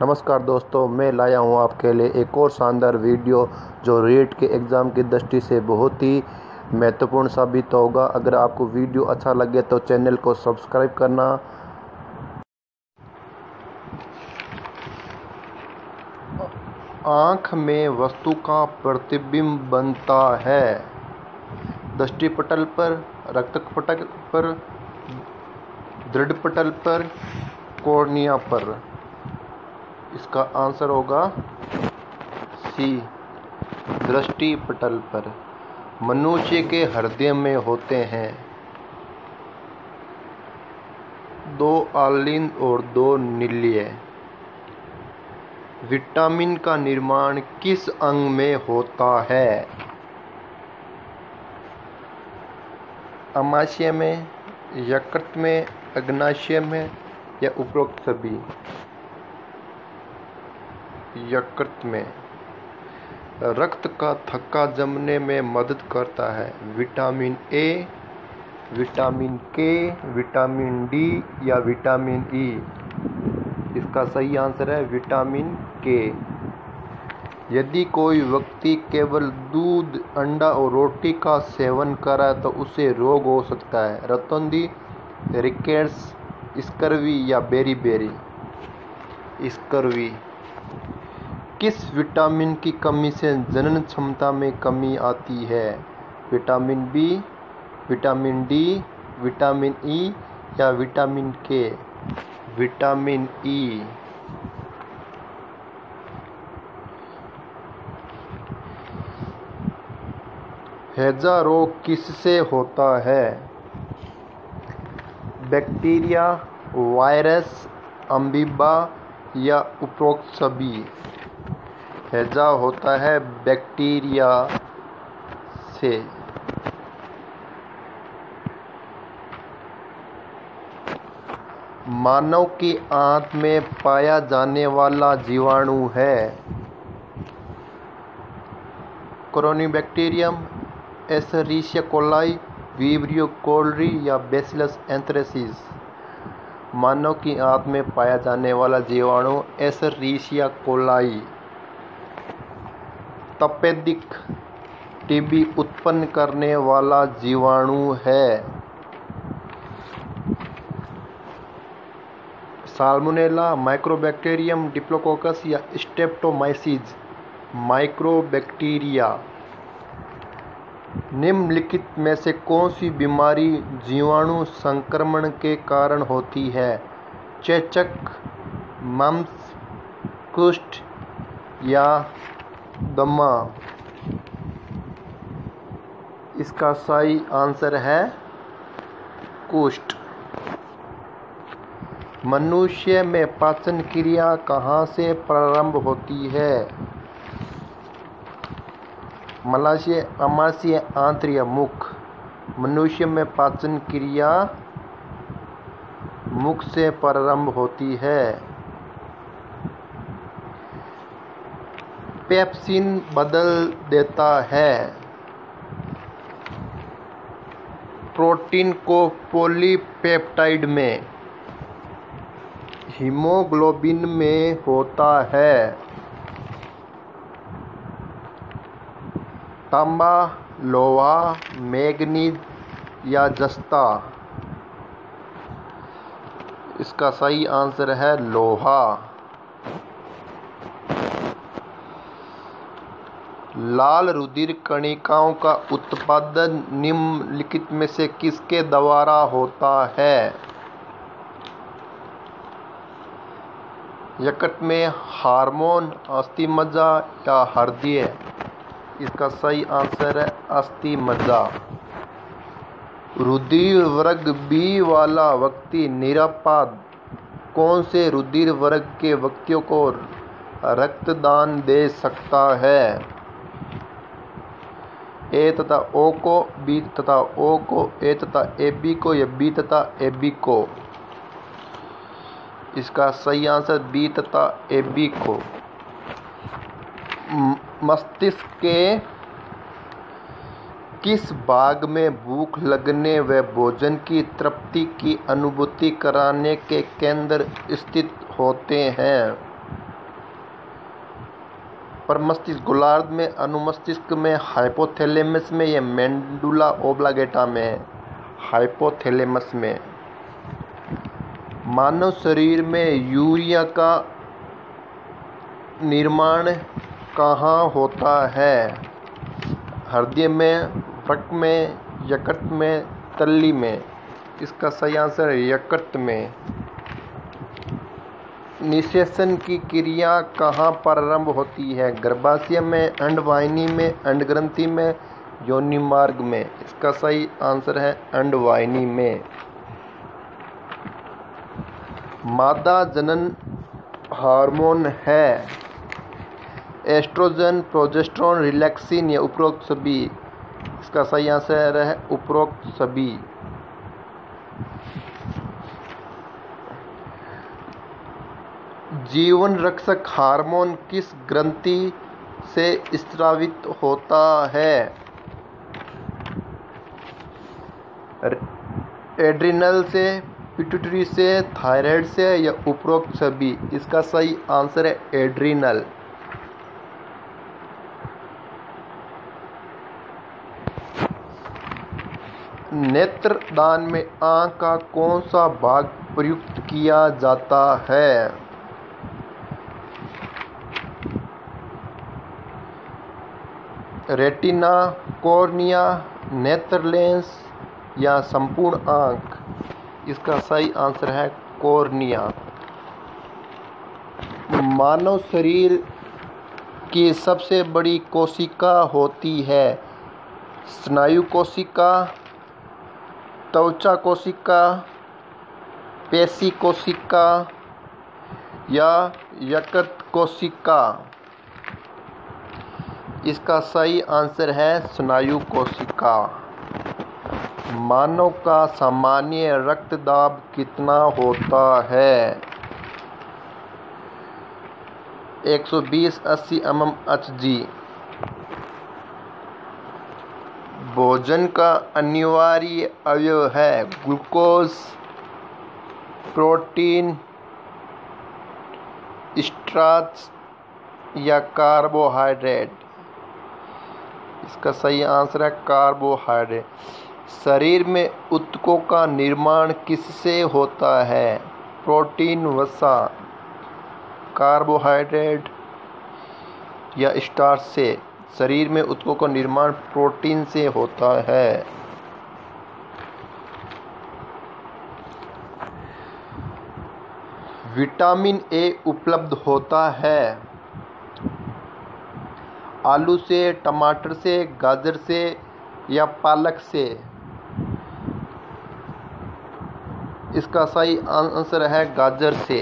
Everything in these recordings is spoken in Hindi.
नमस्कार दोस्तों, मैं लाया हूँ आपके लिए एक और शानदार वीडियो जो रीट के एग्ज़ाम की दृष्टि से बहुत ही महत्वपूर्ण साबित होगा। अगर आपको वीडियो अच्छा लगे तो चैनल को सब्सक्राइब करना। आँख में वस्तु का प्रतिबिंब बनता है दृष्टिपटल पर, रक्तपटल पर, दृढ़पटल पर, कॉर्निया पर। इसका आंसर होगा सी, दृष्टिपटल पर। मनुष्य के हृदय में होते हैं 2 आलिंद और 2 नील्य। विटामिन का निर्माण किस अंग में होता है? आमाशय में, यकृत में, अग्नाशय में या उपरोक्त सभी? यकृत में। रक्त का थक्का जमने में मदद करता है vitamin A, vitamin K, vitamin D या विटामिन ई? इसका सही आंसर है विटामिन के। यदि कोई व्यक्ति केवल दूध, अंडा और रोटी का सेवन करे तो उसे रोग हो सकता है रतौंधी, रिकेट्स, स्कर्वी या बेरी-बेरी? स्कर्वी। किस विटामिन की कमी से जनन क्षमता में कमी आती है? Vitamin B, vitamin D, vitamin E या विटामिन के? Vitamin E. हैजा रोग किससे होता है? बैक्टीरिया, वायरस, अमीबा या उपरोक्त सभी? हैजा होता है बैक्टीरिया से। मानव की आंत में पाया जाने वाला जीवाणु है कोरोनिबैक्टीरियम, एशेरिशिया कोलाई, विब्रियो कोल्री या बैसिलस एंथ्रेसिस? मानव की आंत में पाया जाने वाला जीवाणु एशेरिशिया कोलाई। तपेदिक टीबी उत्पन्न करने वाला जीवाणु है साल्मोनेला, माइक्रोबैक्टीरियम, डिप्लोकोकस या स्ट्रेप्टोमाइसीज? माइक्रोबैक्टीरिया। निम्नलिखित में से कौन सी बीमारी जीवाणु संक्रमण के कारण होती है? चेचक, मम्प्स, कुष्ठ या दमा? इसका सही आंसर है कुष्ठ। मनुष्य में पाचन क्रिया कहाँ से प्रारंभ होती है? मलाशय, आमाशय, आंत्र या मुख? मनुष्य में पाचन क्रिया मुख से प्रारंभ होती है। पेप्सिन बदल देता है प्रोटीन को पॉलीपेप्टाइड में। हीमोग्लोबिन में होता है तांबा, लोहा, मैग्नीज या जस्ता? इसका सही आंसर है लोहा। लाल रुधिर कणिकाओं का उत्पादन निम्नलिखित में से किसके द्वारा होता है? यकृत में, हार्मोन, अस्थिमज्जा या हृदय? इसका सही आंसर है अस्थिमज्जा। रुधिर वर्ग बी वाला व्यक्ति निरापद कौन से रुधिर वर्ग के व्यक्तियों को रक्तदान दे सकता है? ए तथा ओ को, बी तथा ओ को, ए तथा ए बी को या बी तथा ए बी को? इसका सही आंसर बी तथा ए बी को। मस्तिष्क के किस भाग में भूख लगने व भोजन की तृप्ति की अनुभूति कराने के केंद्र स्थित होते हैं? प्रमस्तिष्क गोलार्ध में, अनुमस्तिष्क में, हाइपोथैलेमस में या मेडुला ओब्लांगेटा में है? हाइपोथैलेमस में। मानव शरीर में यूरिया का निर्माण कहाँ होता है? हृदय में, वृक्क में, यकृत में, तल्ली में? इसका सही आंसर है यकृत में। निषेचन की क्रिया कहाँ प्रारंभ होती है? गर्भाशय में, अंडवाहिनी में, अंडग्रंथि में, योनि मार्ग में? इसका सही आंसर है अंडवाहिनी में। मादा जनन हार्मोन है एस्ट्रोजन, प्रोजेस्टेरोन, रिलैक्सिन या उपरोक्त सभी? इसका सही आंसर है उपरोक्त सभी। जीवन रक्षक हार्मोन किस ग्रंथि से स्रावित होता है? एड्रिनल से, पिट्यूटरी से, थायराइड से या उपरोक्त सभी? इसका सही आंसर है एड्रिनल। नेत्रदान में आंख का कौन सा भाग प्रयुक्त किया जाता है? रेटिना, कॉर्निया, नेत्र लेंस या संपूर्ण आंख? इसका सही आंसर है कॉर्निया। मानव शरीर की सबसे बड़ी कोशिका होती है स्नायु कोशिका, त्वचा कोशिका, पेशी कोशिका या यकृत कोशिका? इसका सही आंसर है स्नायु कोशिका। मानव का सामान्य रक्तदाब कितना होता है? 120/80 mmHg। भोजन का अनिवार्य अवयव है ग्लूकोज, प्रोटीन, स्टार्च या कार्बोहाइड्रेट? इसका सही आंसर है कार्बोहाइड्रेट। शरीर में ऊतकों का निर्माण किससे होता है? प्रोटीन, वसा, कार्बोहाइड्रेट या स्टार्च से? शरीर में ऊतकों का निर्माण प्रोटीन से होता है। विटामिन ए उपलब्ध होता है आलू से, टमाटर से, गाजर से या पालक से? इसका सही आंसर है गाजर से।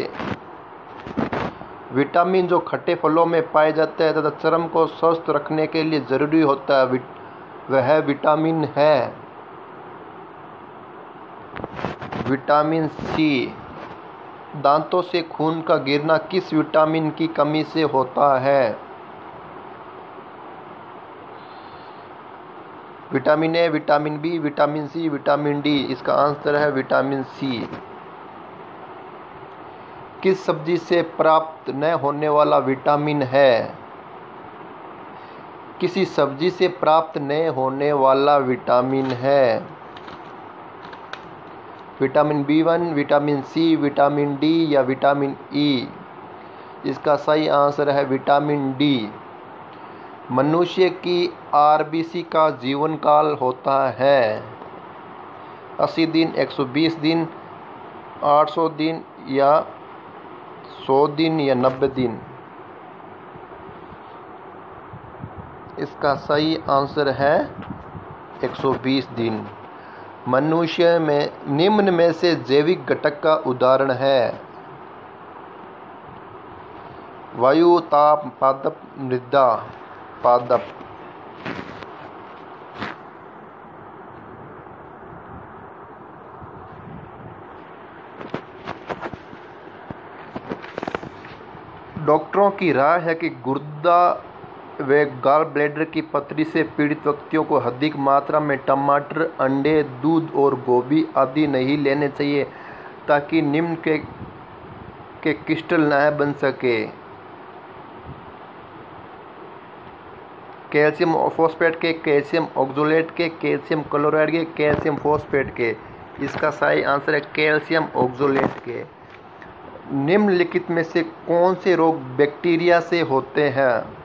विटामिन जो खट्टे फलों में पाए जाते हैं तथा चर्म को स्वस्थ रखने के लिए जरूरी होता है वह विटामिन है विटामिन सी। दांतों से खून का गिरना किस विटामिन की कमी से होता है? Vitamin A, vitamin B, vitamin C, vitamin D? इसका आंसर है विटामिन सी। किस सब्जी से प्राप्त न होने वाला विटामिन है? किसी सब्जी से प्राप्त न होने वाला विटामिन है vitamin B1, vitamin C, vitamin D या विटामिन ई? इसका सही आंसर है विटामिन डी। मनुष्य की आरबीसी का जीवन काल होता है 80 दिन, 120 दिन, 800 दिन या 100 दिन या 90 दिन? इसका सही आंसर है 120 दिन। मनुष्य में निम्न में से जैविक घटक का उदाहरण है वायु, ताप, पादप, मृदा? पादप। डॉक्टरों की राय है कि गुर्दा व गॉल ब्लैडर की पथरी से पीड़ित व्यक्तियों को अधिक मात्रा में टमाटर, अंडे, दूध और गोभी आदि नहीं लेने चाहिए ताकि निम्न के क्रिस्टल न बन सके। कैल्शियम फॉस्फेट के, कैल्शियम ऑक्सोलेट के, कैल्शियम क्लोराइड के, कैल्शियम फॉस्फेट के। इसका सही आंसर है कैल्शियम ऑक्सोलेट के। निम्नलिखित में से कौन से रोग बैक्टीरिया से होते हैं?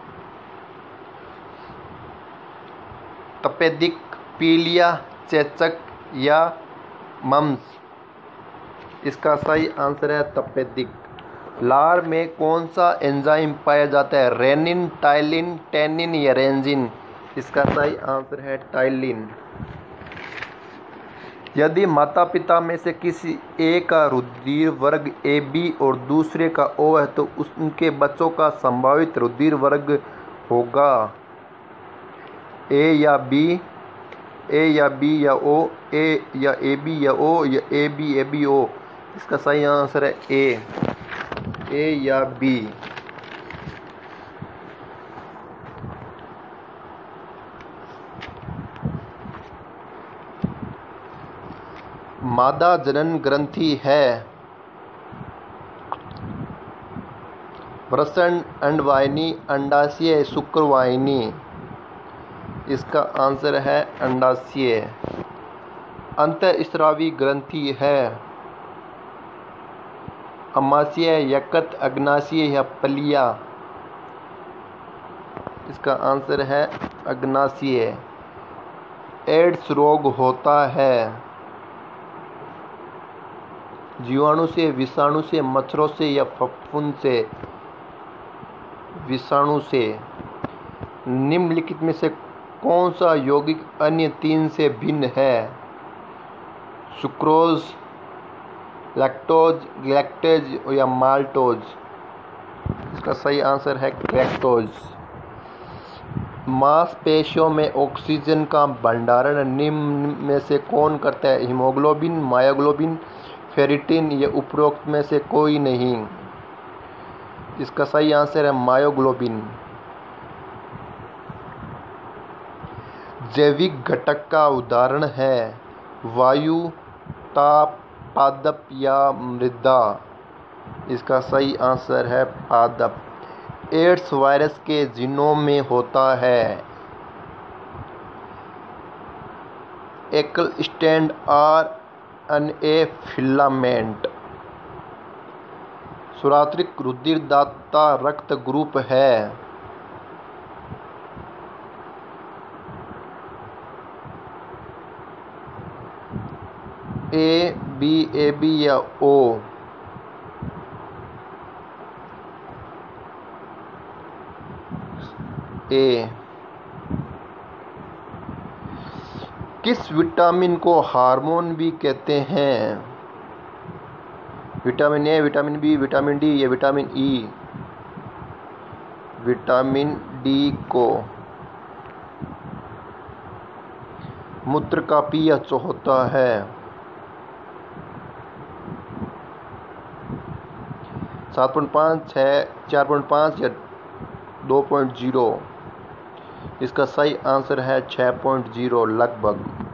तपेदिक, पीलिया, चेचक या मम्स। इसका सही आंसर है तपेदिक। लार में कौन सा एंजाइम पाया जाता है? रेनिन, टाइलिन, टेनिन या रेंजिन। इसका सही आंसर है टाइलिन। यदि माता पिता में से किसी एक का रुधिर वर्ग AB और दूसरे का O है तो उनके बच्चों का संभावित रुधिर वर्ग होगा A या B, A या B या O, A या AB या O या AB AB O। इसका सही आंसर है A या B। मादा जनन ग्रंथि है वृषण, अंडवाहिनी, अंडाशय, शुक्रवाहिनी। इसका आंसर है अंडाशय। अंतःस्रावी ग्रंथि है अमाशय, यकृत, अग्नाशय या पलिया। इसका आंसर है अग्नाशय। एड्स रोग होता है जीवाणु से, विषाणु से, मच्छरों से या फफूंद से? विषाणु से। निम्नलिखित में से कौन सा यौगिक अन्य तीन से भिन्न है? सुक्रोज, लैक्टोज, लैक्टेज या माल्टोज। इसका सही आंसर है लैक्टोज। मांसपेशियों में ऑक्सीजन का भंडारण निम्न में से कौन करता है? हीमोग्लोबिन, मायोग्लोबिन, फेरिटिन या उपरोक्त में से कोई नहीं। इसका सही आंसर है मायोग्लोबिन। जैविक घटक का उदाहरण है वायु, ताप, पादप या मृदा। इसका सही आंसर है पादप। एड्स वायरस के जीनोम में होता है एकल स्टैंड RNA फिलामेंट। सुरात्रिक रुधिरदाता रक्त ग्रुप है AB, AB या O। A। किस विटामिन को हार्मोन भी कहते हैं? Vitamin A, vitamin B, vitamin D या विटामिन E? विटामिन D को। मूत्र का pH होता है 7.5, 6, 4.5 या 2.0। इसका सही आंसर है 6.0 लगभग।